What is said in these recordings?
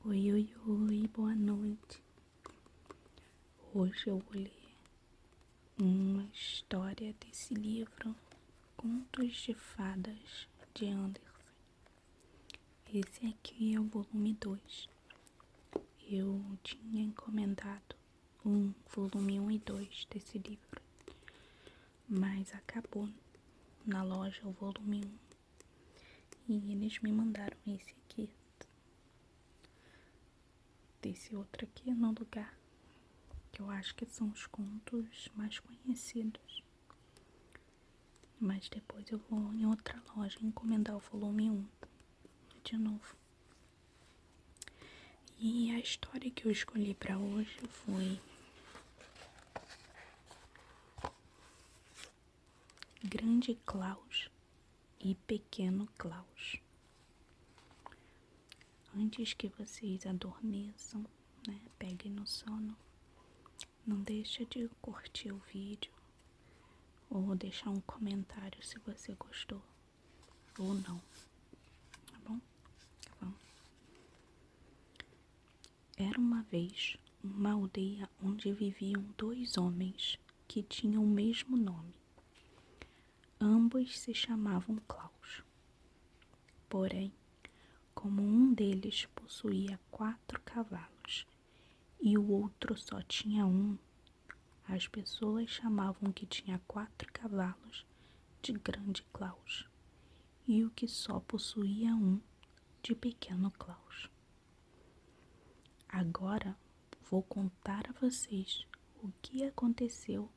Oi, oi, oi, boa noite. Hoje eu vou ler uma história desse livro, Contos de Fadas, de Anderson. Esse aqui é o volume 2. Eu tinha encomendado um volume 1 e 2 desse livro, mas acabou na loja o volume 1 e eles me mandaram esse aqui. Desse outro aqui no lugar, que eu acho que são os contos mais conhecidos. Mas depois eu vou em outra loja encomendar o volume 1 de novo. E a história que eu escolhi para hoje foi Grande Klaus e Pequeno Klaus. Antes que vocês adormeçam, peguem no sono, não deixa de curtir o vídeo ou deixar um comentário se você gostou ou não, tá bom? Vamos. Era uma vez uma aldeia onde viviam 2 homens que tinham o mesmo nome. Ambos se chamavam Klaus. Porém, como um deles possuía 4 cavalos e o outro só tinha um, as pessoas chamavam o que tinha 4 cavalos de Grande Klaus e o que só possuía um de Pequeno Klaus. Agora vou contar a vocês o que aconteceu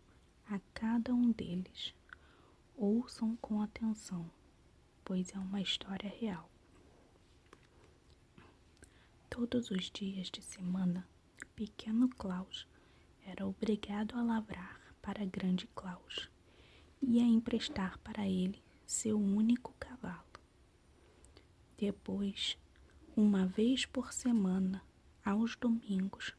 a cada um deles. Ouçam com atenção, pois é uma história real. Todos os dias de semana, Pequeno Klaus era obrigado a lavrar para Grande Klaus e a emprestar para ele seu único cavalo. Depois, uma vez por semana, aos domingos,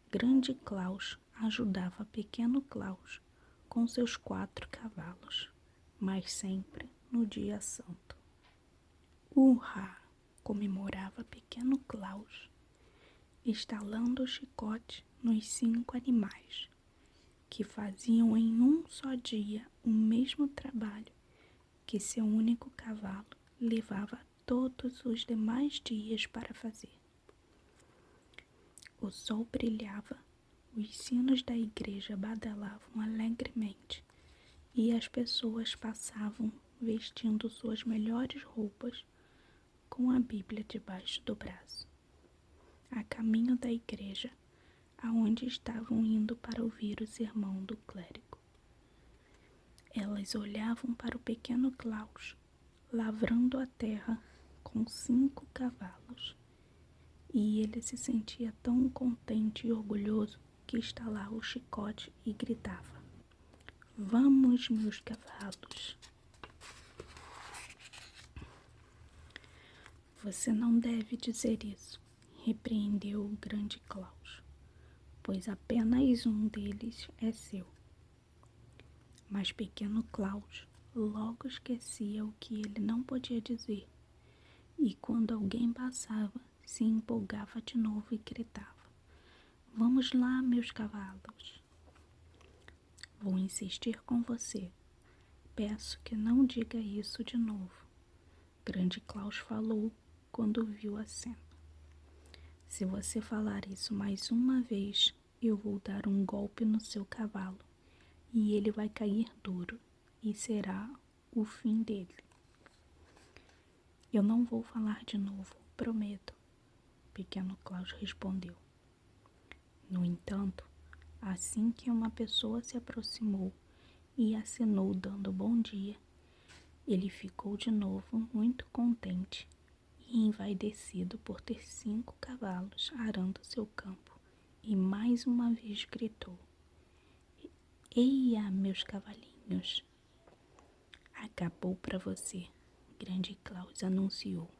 Grande Klaus ajudava Pequeno Klaus com seus 4 cavalos, mas sempre no dia santo. Urra! Comemorava Pequeno Klaus, estalando o chicote nos 5 animais, que faziam em um só dia o mesmo trabalho que seu único cavalo levava todos os demais dias para fazer. O sol brilhava, os sinos da igreja badalavam alegremente e as pessoas passavam vestindo suas melhores roupas com a Bíblia debaixo do braço, a caminho da igreja, aonde estavam indo para ouvir o sermão do clérigo. Elas olhavam para o Pequeno Klaus, lavrando a terra com 5 cavalos, e ele se sentia tão contente e orgulhoso que estalava o chicote e gritava: "Vamos, meus cavalos!" "Você não deve dizer isso", repreendeu o Grande Klaus, "pois apenas um deles é seu." Mas Pequeno Klaus logo esquecia o que ele não podia dizer, e quando alguém passava, se empolgava de novo e gritava: "Vamos lá, meus cavalos!" "Vou insistir com você. Peço que não diga isso de novo", Grande Klaus falou quando viu a cena. "Se você falar isso mais uma vez, eu vou dar um golpe no seu cavalo e ele vai cair duro e será o fim dele." "Eu não vou falar de novo, prometo", Pequeno Klaus respondeu. No entanto, assim que uma pessoa se aproximou e acenou dando bom dia, ele ficou de novo muito contente e envaidecido por ter 5 cavalos arando seu campo, e mais uma vez gritou: "Eia, meus cavalinhos!" "Acabou para você", Grande Klaus anunciou.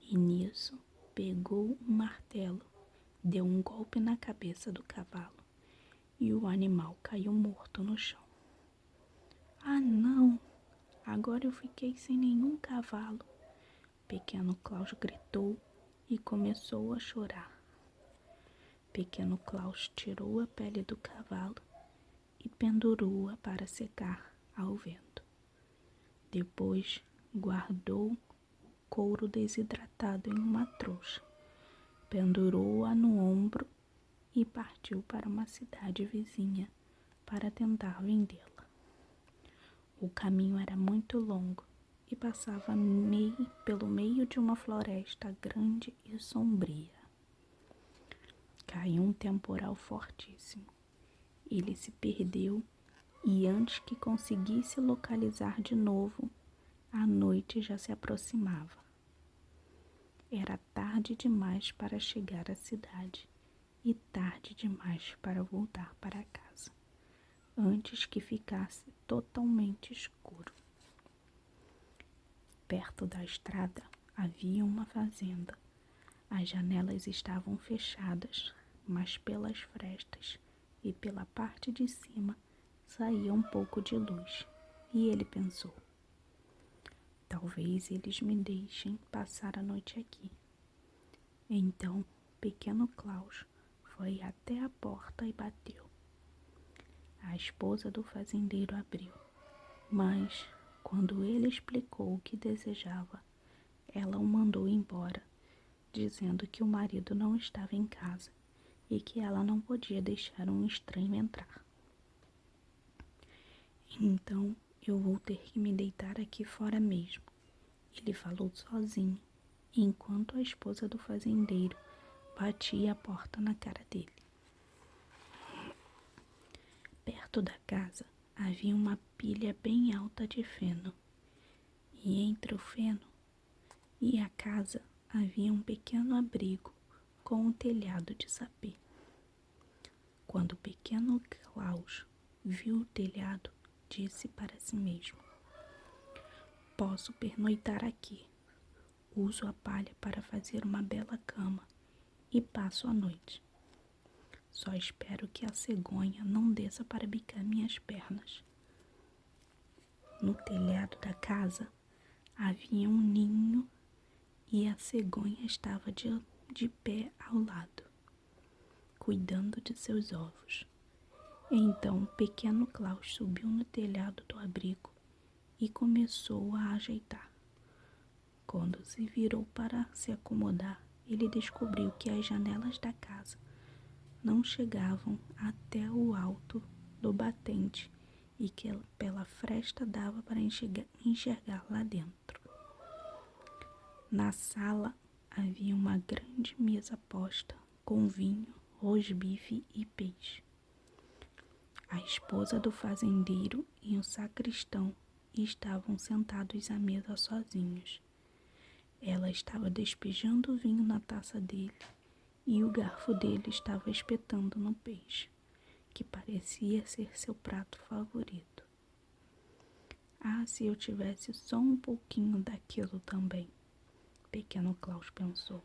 E nisso pegou um martelo, deu um golpe na cabeça do cavalo e o animal caiu morto no chão. "Ah, não! Agora eu fiquei sem nenhum cavalo", Pequeno Klaus gritou e começou a chorar. Pequeno Klaus tirou a pele do cavalo e pendurou-a para secar ao vento. Depois guardou o couro desidratado em uma trouxa, pendurou-a no ombro e partiu para uma cidade vizinha para tentar vendê-la. O caminho era muito longo e passava pelo meio de uma floresta grande e sombria. Caiu um temporal fortíssimo. Ele se perdeu e antes que conseguisse localizar de novo, a noite já se aproximava. Era tarde demais para chegar à cidade e tarde demais para voltar para casa, antes que ficasse totalmente escuro. Perto da estrada havia uma fazenda. As janelas estavam fechadas, mas pelas frestas e pela parte de cima saía um pouco de luz. E ele pensou: talvez eles me deixem passar a noite aqui. Então, pequeno Klaus foi até a porta e bateu. A esposa do fazendeiro abriu, mas quando ele explicou o que desejava, ela o mandou embora, dizendo que o marido não estava em casa e que ela não podia deixar um estranho entrar. Então eu vou ter que me deitar aqui fora mesmo, ele falou sozinho, enquanto a esposa do fazendeiro batia a porta na cara dele. Perto da casa havia uma pilha bem alta de feno, e entre o feno e a casa havia um pequeno abrigo com um telhado de sapê. Quando o pequeno Klaus viu o telhado, disse para si mesmo: posso pernoitar aqui. Uso a palha para fazer uma bela cama e passo a noite. Só espero que a cegonha não desça para bicar minhas pernas. No telhado da casa havia um ninho e a cegonha estava de pé ao lado, cuidando de seus ovos. Então pequeno Klaus subiu no telhado do abrigo e começou a ajeitar. Quando se virou para se acomodar, ele descobriu que as janelas da casa não chegavam até o alto do batente e que pela fresta dava para enxergar lá dentro. Na sala havia uma grande mesa posta com vinho, rosbife e peixe. A esposa do fazendeiro e o sacristão estavam sentados à mesa sozinhos. Ela estava despejando o vinho na taça dele e o garfo dele estava espetando no peixe, que parecia ser seu prato favorito. Ah, se eu tivesse só um pouquinho daquilo também, pequeno Klaus pensou,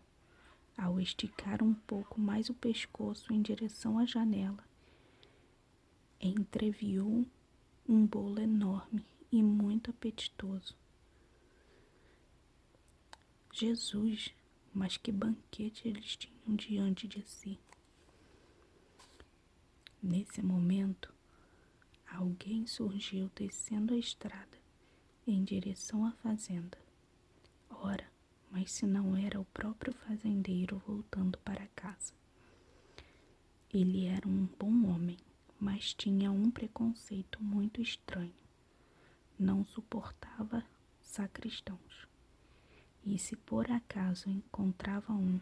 ao esticar um pouco mais o pescoço em direção à janela. Entreviu um bolo enorme e muito apetitoso. Jesus, mas que banquete eles tinham diante de si. Nesse momento, alguém surgiu descendo a estrada em direção à fazenda. Ora, mas se não era o próprio fazendeiro voltando para casa. Ele era um bom homem, mas tinha um preconceito muito estranho. Não suportava sacristãos. E se por acaso encontrava um,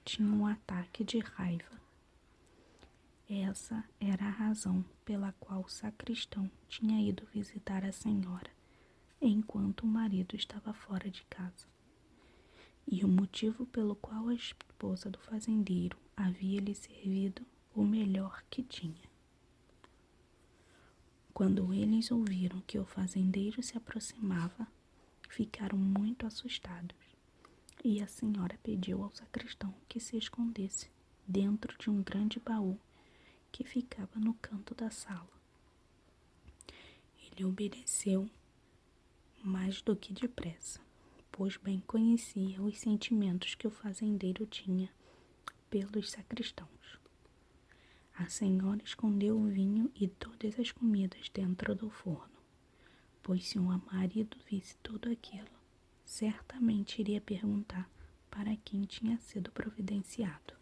tinha um ataque de raiva. Essa era a razão pela qual o sacristão tinha ido visitar a senhora, enquanto o marido estava fora de casa. E o motivo pelo qual a esposa do fazendeiro havia lhe servido o melhor que tinha. Quando eles ouviram que o fazendeiro se aproximava, ficaram muito assustados, e a senhora pediu ao sacristão que se escondesse dentro de um grande baú que ficava no canto da sala. Ele obedeceu mais do que depressa, pois bem conhecia os sentimentos que o fazendeiro tinha pelos sacristãos. A senhora escondeu o vinho e todas as comidas dentro do forno, pois se o marido visse tudo aquilo, certamente iria perguntar para quem tinha sido providenciado.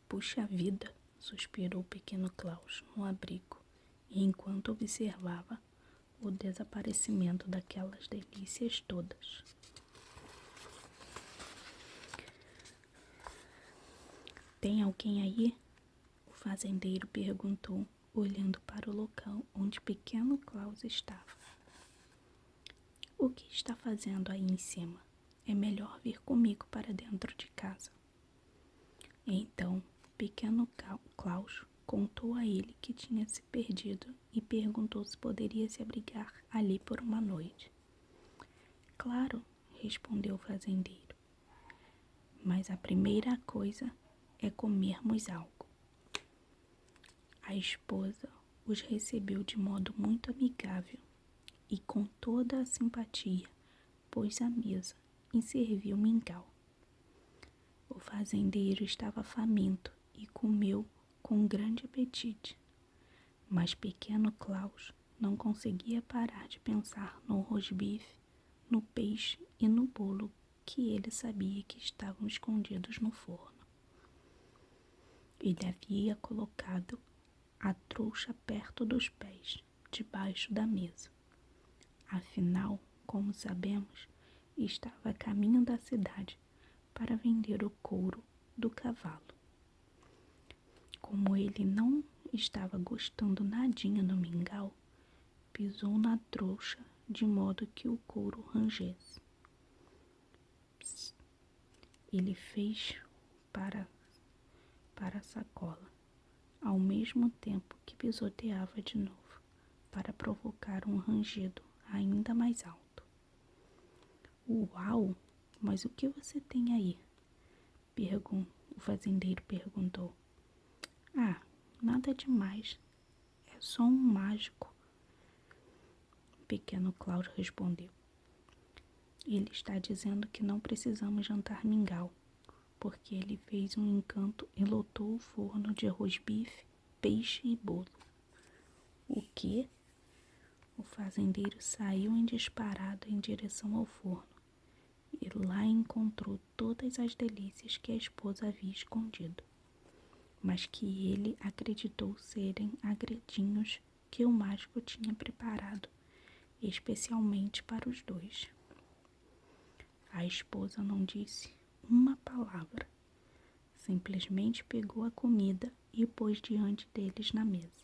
Puxa vida, suspirou o pequeno Klaus no abrigo, e enquanto observava o desaparecimento daquelas delícias todas. Tem alguém aí? O fazendeiro perguntou, olhando para o local onde pequeno Klaus estava. O que está fazendo aí em cima? É melhor vir comigo para dentro de casa. Então, pequeno Klaus contou a ele que tinha se perdido e perguntou se poderia se abrigar ali por uma noite. Claro, respondeu o fazendeiro, mas a primeira coisa é comermos algo. A esposa os recebeu de modo muito amigável e com toda a simpatia pôs à mesa e serviu mingau. O fazendeiro estava faminto e comeu com grande apetite, mas pequeno Klaus não conseguia parar de pensar no rosbife, no peixe e no bolo que ele sabia que estavam escondidos no forno. Ele havia colocado a trouxa perto dos pés, debaixo da mesa. Afinal, como sabemos, estava a caminho da cidade para vender o couro do cavalo. Como ele não estava gostando nadinha do mingau, pisou na trouxa de modo que o couro rangesse. Psst. Ele fez para a sacola, ao mesmo tempo que pisoteava de novo, para provocar um rangido ainda mais alto. Uau! Mas o que você tem aí? O fazendeiro perguntou. Ah, nada demais. É só um mágico. Pequeno Klaus respondeu. Ele está dizendo que não precisamos jantar mingau, porque ele fez um encanto e lotou o forno de rosbife, peixe e bolo. O quê? O fazendeiro saiu em disparado em direção ao forno e lá encontrou todas as delícias que a esposa havia escondido, mas que ele acreditou serem agredinhos que o mágico tinha preparado especialmente para os dois. A esposa não disse uma palavra, simplesmente pegou a comida e pôs diante deles na mesa.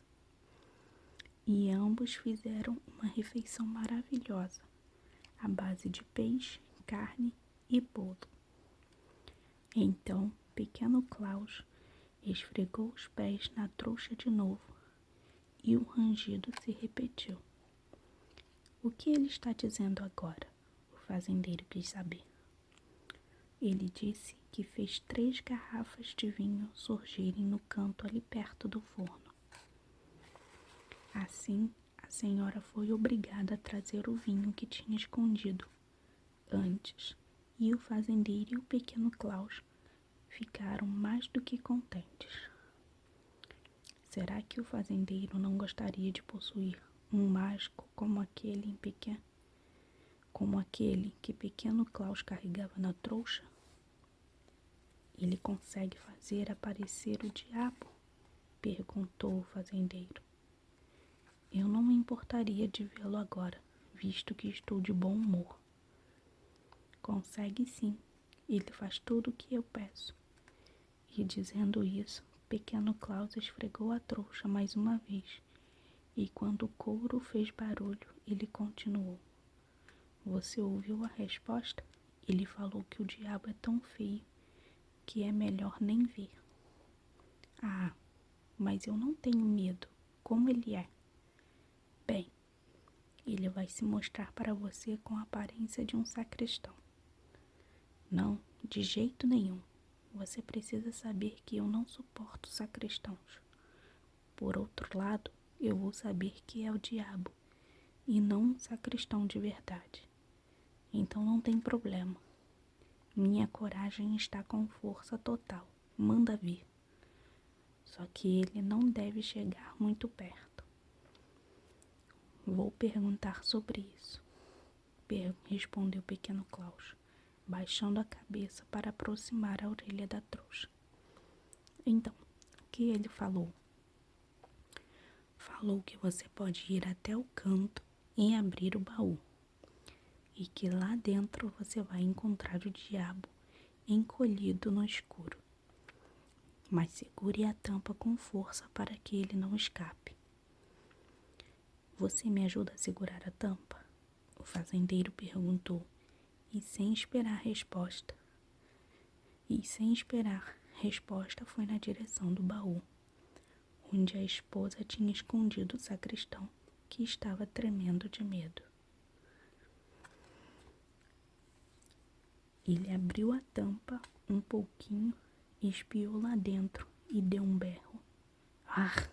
E ambos fizeram uma refeição maravilhosa, à base de peixe, carne e bolo. Então, pequeno Klaus esfregou os pés na trouxa de novo e o rangido se repetiu. O que ele está dizendo agora? O fazendeiro quis saber. Ele disse que fez 3 garrafas de vinho surgirem no canto ali perto do forno. Assim, a senhora foi obrigada a trazer o vinho que tinha escondido antes, e o fazendeiro e o pequeno Klaus ficaram mais do que contentes. Será que o fazendeiro não gostaria de possuir um mágico como aquele que pequeno Klaus carregava na trouxa? Ele consegue fazer aparecer o diabo? Perguntou o fazendeiro. Eu não me importaria de vê-lo agora, visto que estou de bom humor. Consegue sim, ele faz tudo o que eu peço. E dizendo isso, pequeno Klaus esfregou a trouxa mais uma vez, e quando o couro fez barulho, ele continuou. Você ouviu a resposta? Ele falou que o diabo é tão feio que é melhor nem ver. Ah, mas eu não tenho medo. Como ele é? Bem, ele vai se mostrar para você com a aparência de um sacristão. Não, de jeito nenhum. Você precisa saber que eu não suporto sacristãos. Por outro lado, eu vou saber que é o diabo e não um sacristão de verdade. Então não tem problema. Minha coragem está com força total. Manda vir. Só que ele não deve chegar muito perto. Vou perguntar sobre isso, respondeu o pequeno Klaus, baixando a cabeça para aproximar a orelha da trouxa. Então, o que ele falou? Falou que você pode ir até o canto e abrir o baú, e que lá dentro você vai encontrar o diabo encolhido no escuro. Mas segure a tampa com força para que ele não escape. Você me ajuda a segurar a tampa? O fazendeiro perguntou, e sem esperar resposta. Foi na direção do baú, onde a esposa tinha escondido o sacristão, que estava tremendo de medo. Ele abriu a tampa um pouquinho, espiou lá dentro e deu um berro. Ah!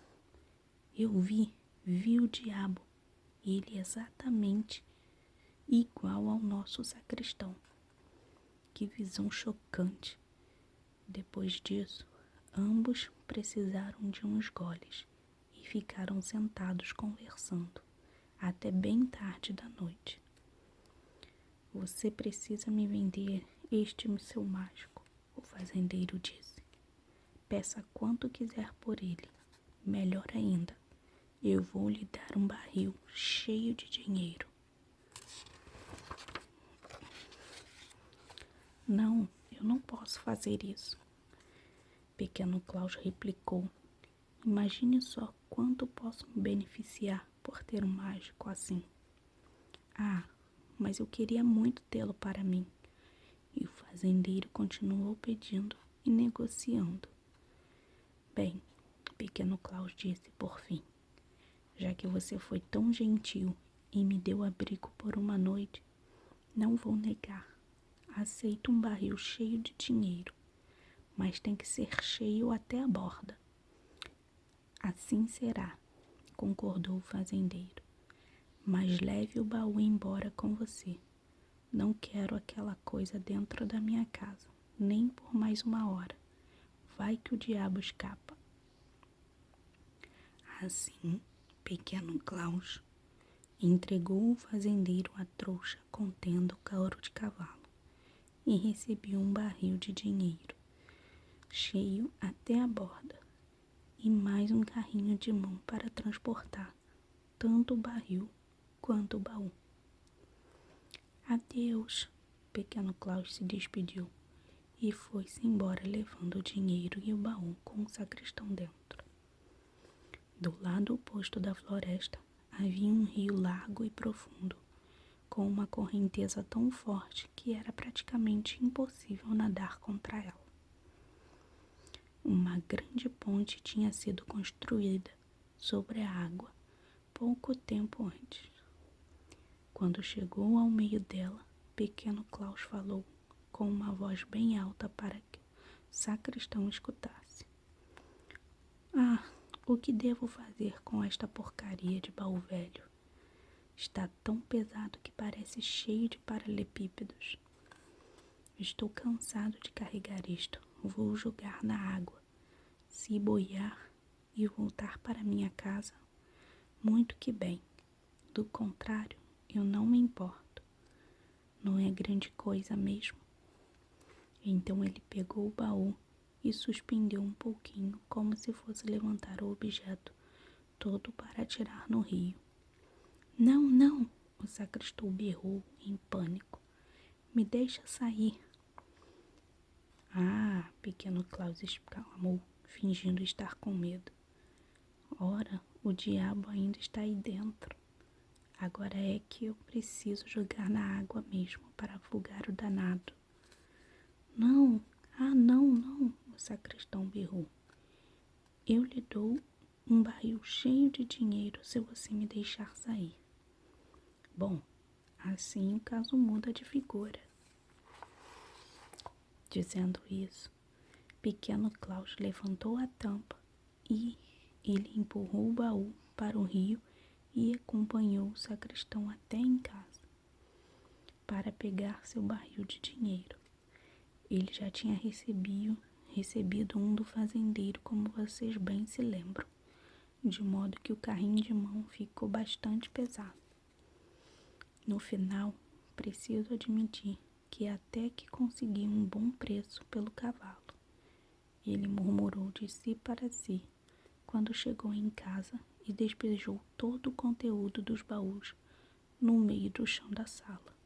Eu vi o diabo. Ele é exatamente igual ao nosso sacristão. Que visão chocante. Depois disso, ambos precisaram de uns goles e ficaram sentados conversando até bem tarde da noite. Você precisa me vender este seu mágico, o fazendeiro disse. Peça quanto quiser por ele. Melhor ainda, eu vou lhe dar um barril cheio de dinheiro. Não, eu não posso fazer isso. Pequeno Klaus replicou. Imagine só quanto posso me beneficiar por ter um mágico assim. Ah, mas eu queria muito tê-lo para mim. E o fazendeiro continuou pedindo e negociando. Bem, Pequeno Klaus disse por fim, já que você foi tão gentil e me deu abrigo por uma noite, não vou negar. Aceito um barril cheio de dinheiro, mas tem que ser cheio até a borda. Assim será, concordou o fazendeiro. Mas leve o baú embora com você. Não quero aquela coisa dentro da minha casa, nem por mais uma hora. Vai que o diabo escapa. Assim, Pequeno Klaus entregou o fazendeiro a trouxa contendo o couro de cavalo e recebeu um barril de dinheiro, cheio até a borda, e mais um carrinho de mão para transportar tanto o barril quanto o baú. Adeus, Pequeno Klaus se despediu e foi-se embora levando o dinheiro e o baú com o sacristão dentro. Do lado oposto da floresta havia um rio largo e profundo, com uma correnteza tão forte que era praticamente impossível nadar contra ela. Uma grande ponte tinha sido construída sobre a água pouco tempo antes. Quando chegou ao meio dela, Pequeno Klaus falou com uma voz bem alta para que o sacristão escutasse. Ah, o que devo fazer com esta porcaria de baú velho? Está tão pesado que parece cheio de paralelepípedos. Estou cansado de carregar isto. Vou jogar na água. Se boiar e voltar para minha casa, muito que bem. Do contrário, eu não me importo. Não é grande coisa mesmo. Então ele pegou o baú e suspendeu um pouquinho, como se fosse levantar o objeto todo para atirar no rio. Não, não, o sacristão berrou em pânico. Me deixa sair. Ah, Pequeno Klaus exclamou, fingindo estar com medo. Ora, o diabo ainda está aí dentro. Agora é que eu preciso jogar na água mesmo para afogar o danado. Não, não, o sacristão berrou. Eu lhe dou um barril cheio de dinheiro se você me deixar sair. Bom, assim o caso muda de figura. Dizendo isso, Pequeno Klaus levantou a tampa e ele empurrou o baú para o rio e acompanhou o sacristão até em casa. para pegar seu barril de dinheiro. Ele já tinha recebido um do fazendeiro, como vocês bem se lembram, de modo que o carrinho de mão ficou bastante pesado. No final, preciso admitir que até que consegui um bom preço pelo cavalo. Ele murmurou de si para si quando chegou em casa e despejou todo o conteúdo dos baús no meio do chão da sala.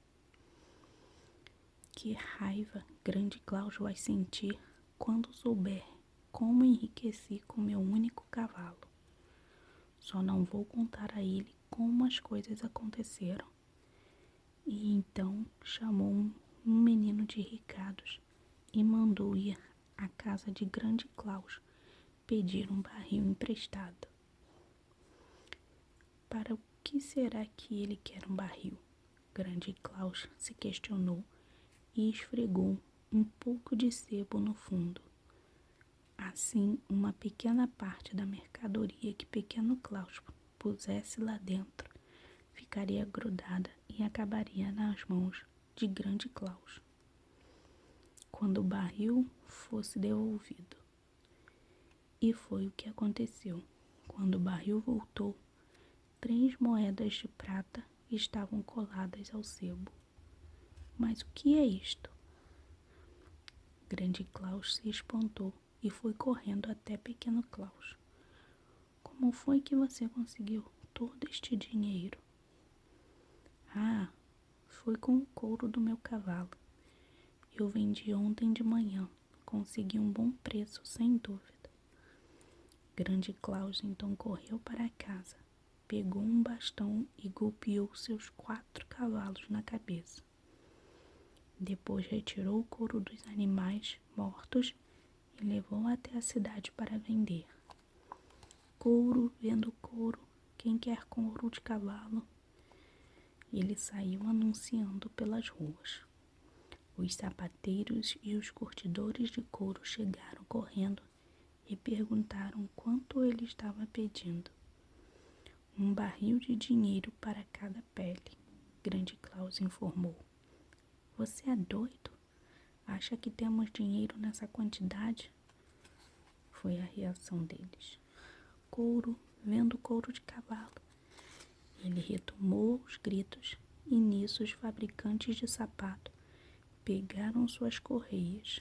Que raiva Grande Klaus vai sentir quando souber como enriqueci com meu único cavalo. Só não vou contar a ele como as coisas aconteceram. E então chamou um menino de recados e mandou ir à casa de Grande Klaus pedir um barril emprestado. Para o que será que ele quer um barril? Grande Klaus se questionou e esfregou um pouco de sebo no fundo. Assim, uma pequena parte da mercadoria que Pequeno Klaus pusesse lá dentro ficaria grudada e acabaria nas mãos de Grande Klaus quando o barril fosse devolvido. E foi o que aconteceu. Quando o barril voltou, 3 moedas de prata estavam coladas ao sebo. Mas o que é isto? Grande Klaus se espantou e foi correndo até Pequeno Klaus. Como foi que você conseguiu todo este dinheiro? Ah, foi com o couro do meu cavalo. Eu vendi ontem de manhã. Consegui um bom preço, sem dúvida. Grande Klaus então correu para casa, pegou um bastão e golpeou seus 4 cavalos na cabeça. Depois retirou o couro dos animais mortos e levou até a cidade para vender. Couro, vendo couro, quem quer couro de cavalo? Ele saiu anunciando pelas ruas. Os sapateiros e os curtidores de couro chegaram correndo e perguntaram quanto ele estava pedindo. 1 barril de dinheiro para cada pele, Grande Klaus informou. Você é doido? Acha que temos dinheiro nessa quantidade? Foi a reação deles. Couro, vendo couro de cavalo. Ele retomou os gritos e nisso os fabricantes de sapato pegaram suas correias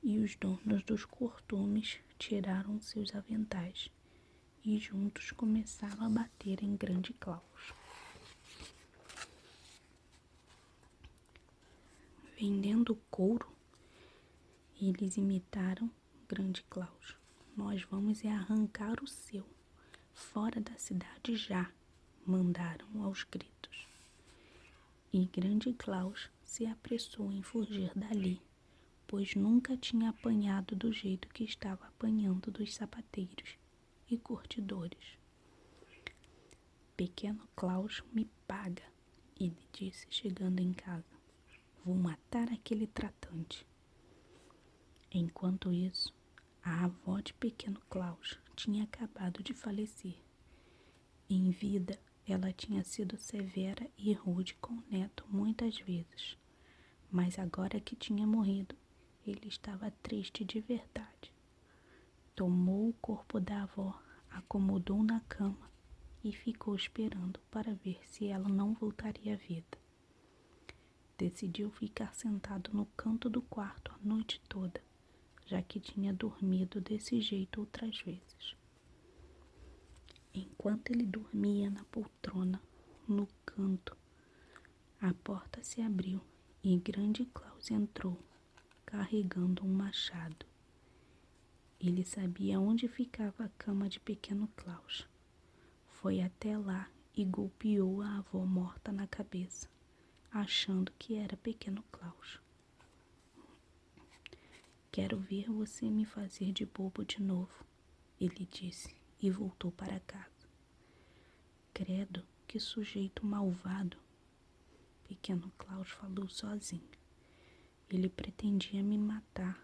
e os donos dos cortumes tiraram seus aventais e juntos começaram a bater em Grande Klaus. Vendendo couro, eles imitaram Grande Klaus. Nós vamos arrancar o seu, fora da cidade já, mandaram aos gritos. E Grande Klaus se apressou em fugir dali, pois nunca tinha apanhado do jeito que estava apanhando dos sapateiros e curtidores. Pequeno Klaus me paga, ele disse chegando em casa. Vou matar aquele tratante. Enquanto isso, a avó de Pequeno Klaus tinha acabado de falecer. Em vida, ela tinha sido severa e rude com o neto muitas vezes, mas agora que tinha morrido, ele estava triste de verdade. Tomou o corpo da avó, acomodou na cama e ficou esperando para ver se ela não voltaria à vida. Decidiu ficar sentado no canto do quarto a noite toda, já que tinha dormido desse jeito outras vezes. Enquanto ele dormia na poltrona, no canto, a porta se abriu e Grande Klaus entrou, carregando um machado. Ele sabia onde ficava a cama de Pequeno Klaus. Foi até lá e golpeou a avó morta na cabeça, achando que era Pequeno Klaus. Quero ver você me fazer de bobo de novo, ele disse e voltou para casa. Credo, que sujeito malvado, Pequeno Klaus falou sozinho. Ele pretendia me matar.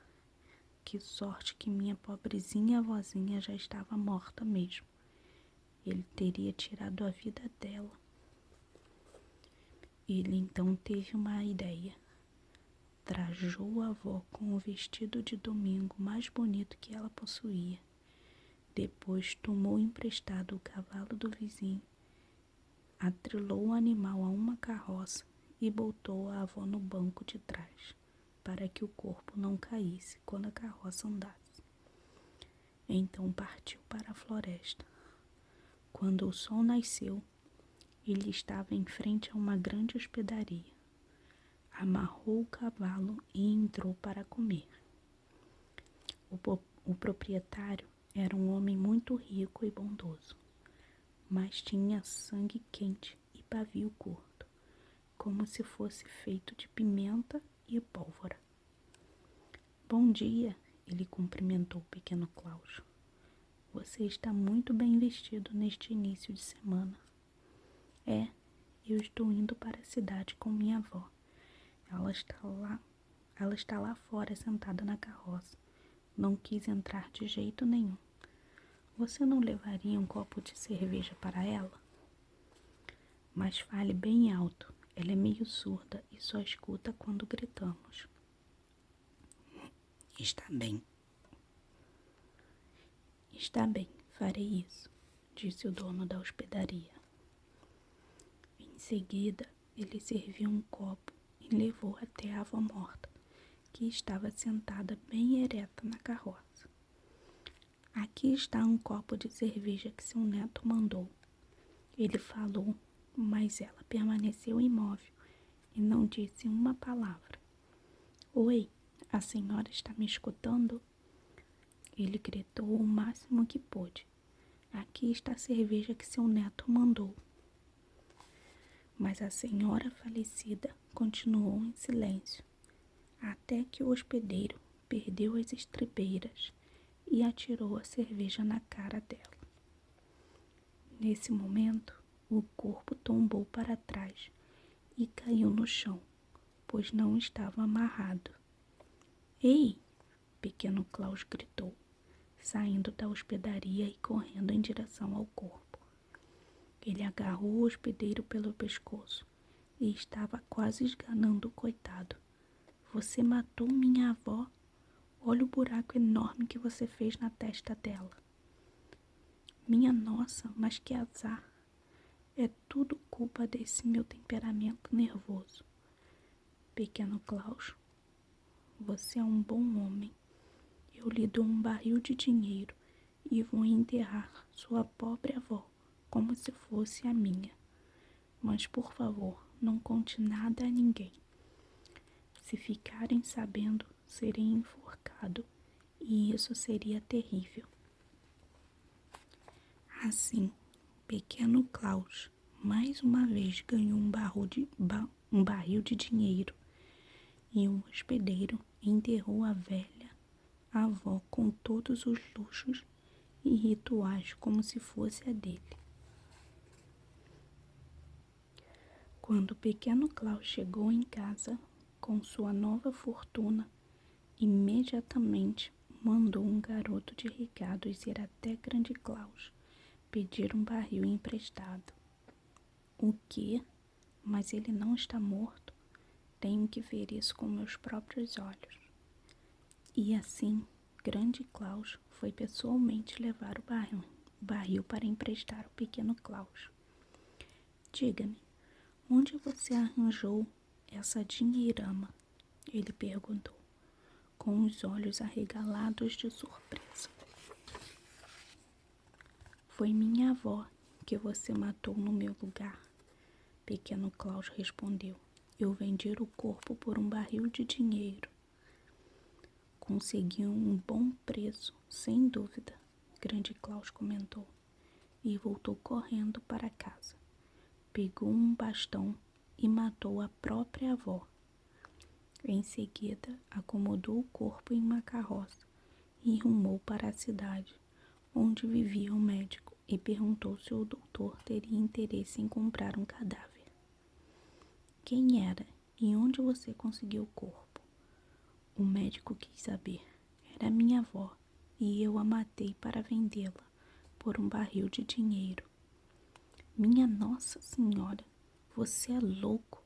Que sorte que minha pobrezinha vozinha já estava morta mesmo. Ele teria tirado a vida dela. Ele então teve uma ideia. Trajou a avó com o vestido de domingo mais bonito que ela possuía. Depois tomou emprestado o cavalo do vizinho, atrelou o animal a uma carroça e botou a avó no banco de trás, para que o corpo não caísse quando a carroça andasse. Então partiu para a floresta. Quando o sol nasceu, ele estava em frente a uma grande hospedaria. Amarrou o cavalo e entrou para comer. O proprietário era um homem muito rico e bondoso, mas tinha sangue quente e pavio curto, como se fosse feito de pimenta e pólvora. Bom dia, ele cumprimentou o pequeno Klaus. Você está muito bem vestido neste início de semana. É, eu estou indo para a cidade com minha avó. Ela está lá fora sentada na carroça. Não quis entrar de jeito nenhum. Você não levaria um copo de cerveja para ela? Mas fale bem alto. Ela é meio surda e só escuta quando gritamos. Está bem. Está bem, farei isso, disse o dono da hospedaria. Em seguida, ele serviu um copo e levou até a avó morta, que estava sentada bem ereta na carroça. Aqui está um copo de cerveja que seu neto mandou. Ele falou, mas ela permaneceu imóvel e não disse uma palavra. Oi, a senhora está me escutando? Ele gritou o máximo que pôde. Aqui está a cerveja que seu neto mandou. Mas a senhora falecida continuou em silêncio, até que o hospedeiro perdeu as estribeiras e atirou a cerveja na cara dela. Nesse momento, o corpo tombou para trás e caiu no chão, pois não estava amarrado. Ei! Pequeno Klaus gritou, saindo da hospedaria e correndo em direção ao corpo. Ele agarrou o hospedeiro pelo pescoço e estava quase esganando o coitado. Você matou minha avó? Olha o buraco enorme que você fez na testa dela. Minha nossa, mas que azar! É tudo culpa desse meu temperamento nervoso. Pequeno Klaus, você é um bom homem. Eu lhe dou um barril de dinheiro e vou enterrar sua pobre avó como se fosse a minha. Mas, por favor, não conte nada a ninguém. Se ficarem sabendo, serei enforcado e isso seria terrível. Assim, pequeno Klaus mais uma vez ganhou um barril de dinheiro e o hospedeiro enterrou a velha avó com todos os luxos e rituais como se fosse a dele. Quando o pequeno Klaus chegou em casa com sua nova fortuna, imediatamente mandou um garoto de recados ir até Grande Klaus pedir um barril emprestado. O quê? Mas ele não está morto? Tenho que ver isso com meus próprios olhos. E assim, Grande Klaus foi pessoalmente levar o barril para emprestar ao pequeno Klaus. Diga-me, onde você arranjou essa dinheirama? Ele perguntou, com os olhos arregalados de surpresa. Foi minha avó que você matou no meu lugar, pequeno Klaus respondeu. Eu vendi o corpo por um barril de dinheiro. Conseguiu um bom preço, sem dúvida, Grande Klaus comentou, e voltou correndo para casa. Pegou um bastão e matou a própria avó. Em seguida, acomodou o corpo em uma carroça e rumou para a cidade, onde vivia o médico, e perguntou se o doutor teria interesse em comprar um cadáver. Quem era e onde você conseguiu o corpo? O médico quis saber. Era minha avó e eu a matei para vendê-la por um barril de dinheiro. Minha Nossa Senhora, você é louco!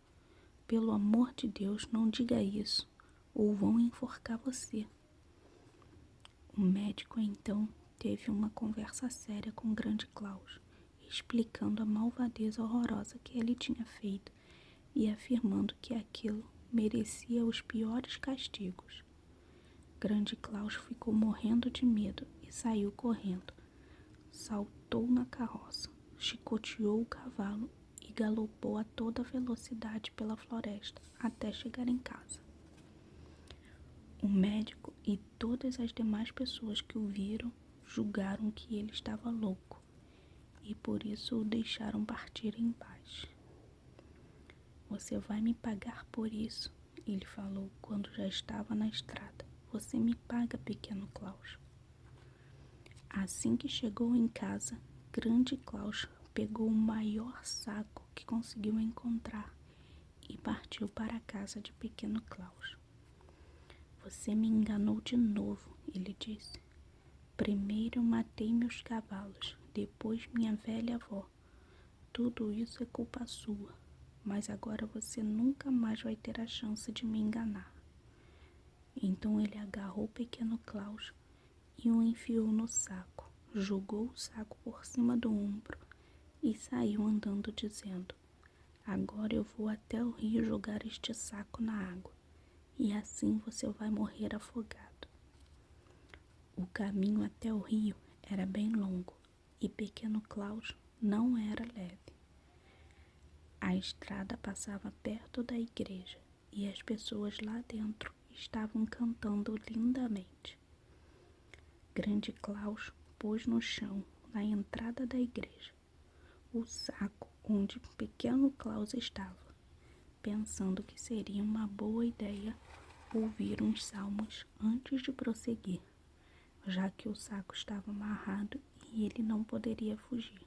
Pelo amor de Deus, não diga isso, ou vão enforcar você. O médico então teve uma conversa séria com o grande Klaus, explicando a malvadeza horrorosa que ele tinha feito e afirmando que aquilo merecia os piores castigos. Grande Klaus ficou morrendo de medo e saiu correndo. Saltou na carroça, chicoteou o cavalo e galopou a toda velocidade pela floresta até chegar em casa. O médico e todas as demais pessoas que o viram julgaram que ele estava louco e por isso o deixaram partir em paz. Você vai me pagar por isso, ele falou quando já estava na estrada. Você me paga, pequeno Klaus. Assim que chegou em casa, grande Klaus pegou o maior saco que conseguiu encontrar e partiu para a casa de pequeno Klaus. Você me enganou de novo, ele disse. Primeiro matei meus cavalos, depois minha velha avó. Tudo isso é culpa sua, mas agora você nunca mais vai ter a chance de me enganar. Então ele agarrou o pequeno Klaus e o enfiou no saco, jogou o saco por cima do ombro e saiu andando dizendo: agora eu vou até o rio jogar este saco na água, e assim você vai morrer afogado. O caminho até o rio era bem longo e pequeno Klaus não era leve. A estrada passava perto da igreja e as pessoas lá dentro estavam cantando lindamente. Grande Klaus pôs no chão, na entrada da igreja, o saco onde pequeno Klaus estava, pensando que seria uma boa ideia ouvir uns salmos antes de prosseguir, já que o saco estava amarrado e ele não poderia fugir.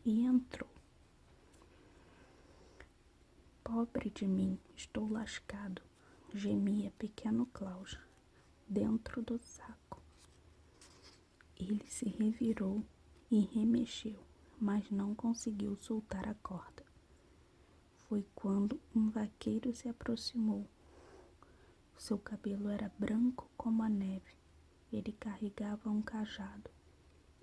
E entrou. Pobre de mim, estou lascado, gemia pequeno Klaus dentro do saco. Ele se revirou e remexeu, mas não conseguiu soltar a corda. Foi quando um vaqueiro se aproximou. Seu cabelo era branco como a neve. Ele carregava um cajado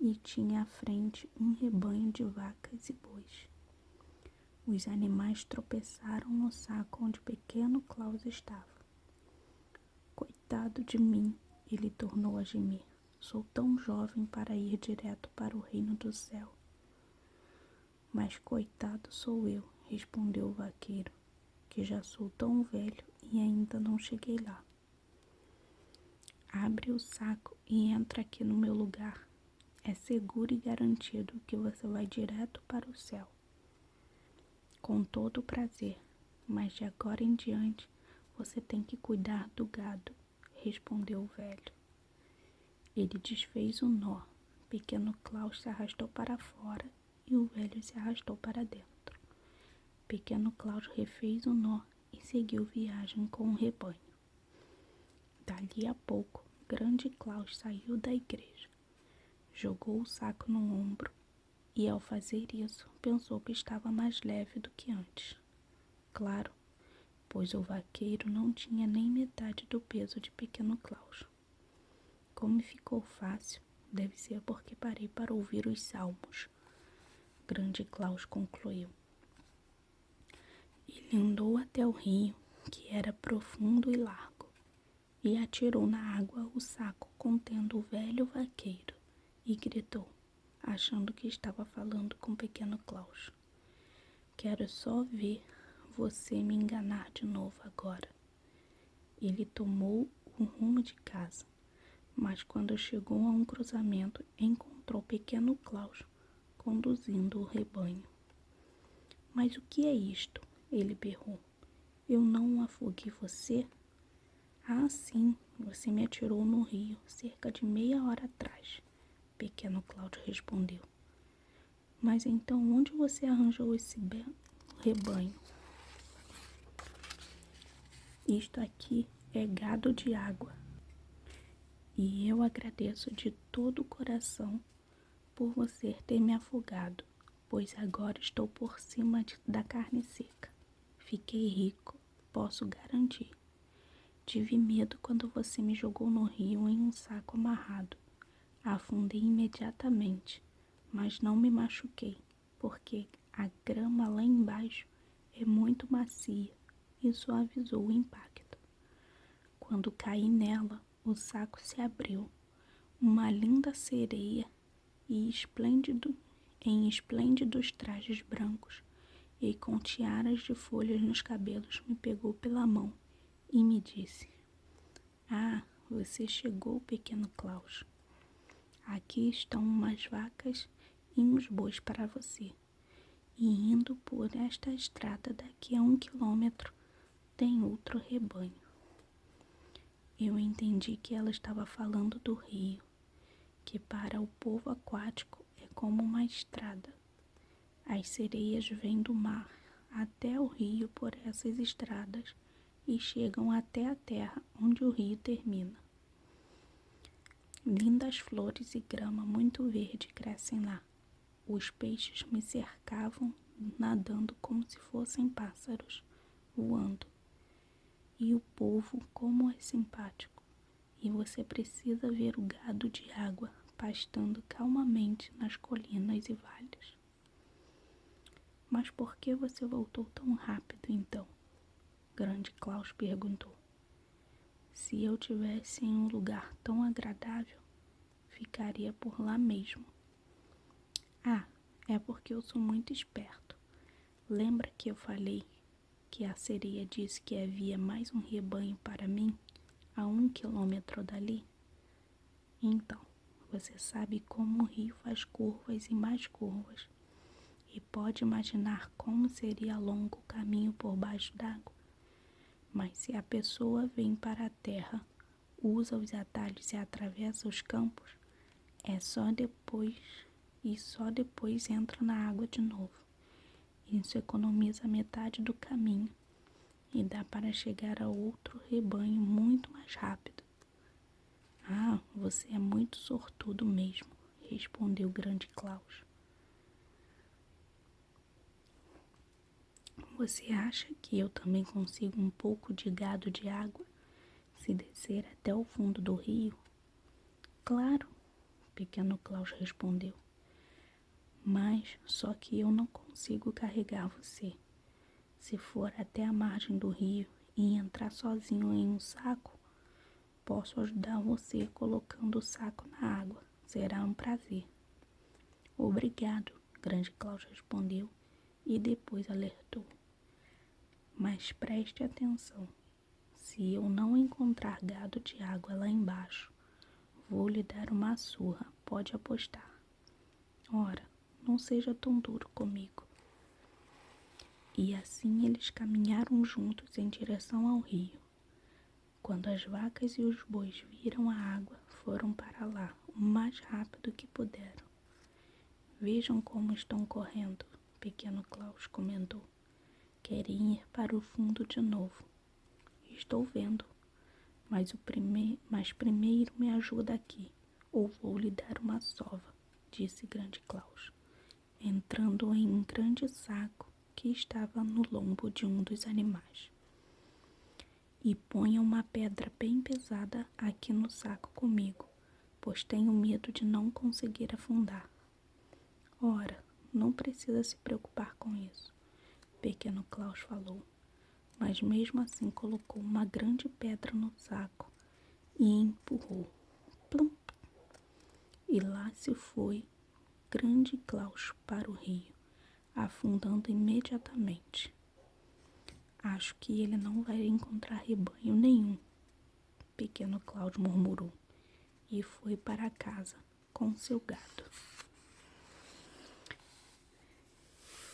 e tinha à frente um rebanho de vacas e bois. Os animais tropeçaram no saco onde pequeno Klaus estava. Coitado de mim, ele tornou a gemer. Sou tão jovem para ir direto para o reino do céu. Mas coitado sou eu, respondeu o vaqueiro, que já sou tão velho e ainda não cheguei lá. Abre o saco e entra aqui no meu lugar. É seguro e garantido que você vai direto para o céu. Com todo o prazer, mas de agora em diante você tem que cuidar do gado, respondeu o velho. Ele desfez o nó. Pequeno Klaus se arrastou para fora e o velho se arrastou para dentro. Pequeno Klaus refez o nó e seguiu viagem com o rebanho. Dali a pouco, grande Klaus saiu da igreja, jogou o saco no ombro e, ao fazer isso, pensou que estava mais leve do que antes. Claro, pois o vaqueiro não tinha nem metade do peso de pequeno Klaus. Como ficou fácil, deve ser porque parei para ouvir os salmos, grande Klaus concluiu. Ele andou até o rio, que era profundo e largo, e atirou na água o saco contendo o velho vaqueiro e gritou, achando que estava falando com pequeno Klaus: quero só ver você me enganar de novo agora. Ele tomou o rumo de casa, mas quando chegou a um cruzamento, encontrou pequeno Klaus conduzindo o rebanho. Mas o que é isto? Ele berrou. Eu não afoguei você? Ah, sim, você me atirou no rio cerca de meia hora atrás, pequeno Klaus respondeu. Mas então onde você arranjou esse rebanho? Isto aqui é gado de água. E eu agradeço de todo o coração por você ter me afogado, pois agora estou por cima da carne seca. Fiquei rico posso garantir. Tive medo quando você me jogou no rio em um saco amarrado. Afundei imediatamente, mas não me machuquei, porque a grama lá embaixo é muito macia e suavizou o impacto. Quando caí nela, o saco se abriu. Uma linda sereia em esplêndidos trajes brancos e com tiaras de folhas nos cabelos me pegou pela mão e me disse: "Ah, você chegou, pequeno Klaus. Aqui estão umas vacas e uns bois para você. E indo por esta estrada daqui a 1 quilômetro tem outro rebanho." Eu entendi que ela estava falando do rio, que para o povo aquático é como uma estrada. As sereias vêm do mar até o rio por essas estradas e chegam até a terra onde o rio termina. Lindas flores e grama muito verde crescem lá. Os peixes me cercavam, nadando como se fossem pássaros, voando. E o povo, como é simpático. E você precisa ver o gado de água pastando calmamente nas colinas e vales. Mas por que você voltou tão rápido então? Grande Klaus perguntou. Se eu tivesse em um lugar tão agradável, ficaria por lá mesmo. Ah, é porque eu sou muito esperto. Lembra que eu falei que a sereia disse que havia mais um rebanho para mim a 1 quilômetro dali? Então, você sabe como o rio faz curvas e mais curvas, e pode imaginar como seria longo o caminho por baixo d'água. Mas se a pessoa vem para a terra, usa os atalhos e atravessa os campos, só depois entra na água de novo. Isso economiza metade do caminho e dá para chegar a outro rebanho muito mais rápido. Ah, você é muito sortudo mesmo, respondeu o grande Klaus. Você acha que eu também consigo um pouco de gado de água se descer até o fundo do rio? Claro, pequeno Klaus respondeu. Mas só que eu não consigo carregar você. Se for até a margem do rio e entrar sozinho em um saco, posso ajudar você colocando o saco na água. Será um prazer. Obrigado, grande Klaus respondeu e depois alertou. Mas preste atenção. Se eu não encontrar gado de água lá embaixo, vou lhe dar uma surra, pode apostar. Ora, não seja tão duro comigo. E assim eles caminharam juntos em direção ao rio. Quando as vacas e os bois viram a água, foram para lá o mais rápido que puderam. Vejam como estão correndo, pequeno Klaus comentou. Querem ir para o fundo de novo. Estou vendo, mas primeiro me ajuda aqui, ou vou lhe dar uma sova, disse grande Klaus, entrando em um grande saco que estava no lombo de um dos animais. E ponha uma pedra bem pesada aqui no saco comigo, pois tenho medo de não conseguir afundar. Ora, não precisa se preocupar com isso, pequeno Klaus falou, mas mesmo assim colocou uma grande pedra no saco e empurrou. Plum! E lá se foi grande Klaus para o rio, afundando imediatamente. Acho que ele não vai encontrar rebanho nenhum, pequeno Klaus murmurou, e foi para casa com seu gado.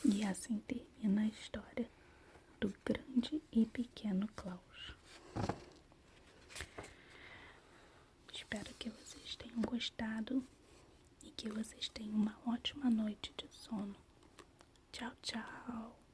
E assim termina a história do grande e pequeno Klaus. Espero que vocês tenham gostado e que vocês tenham uma ótima noite de sono. Tchau, tchau!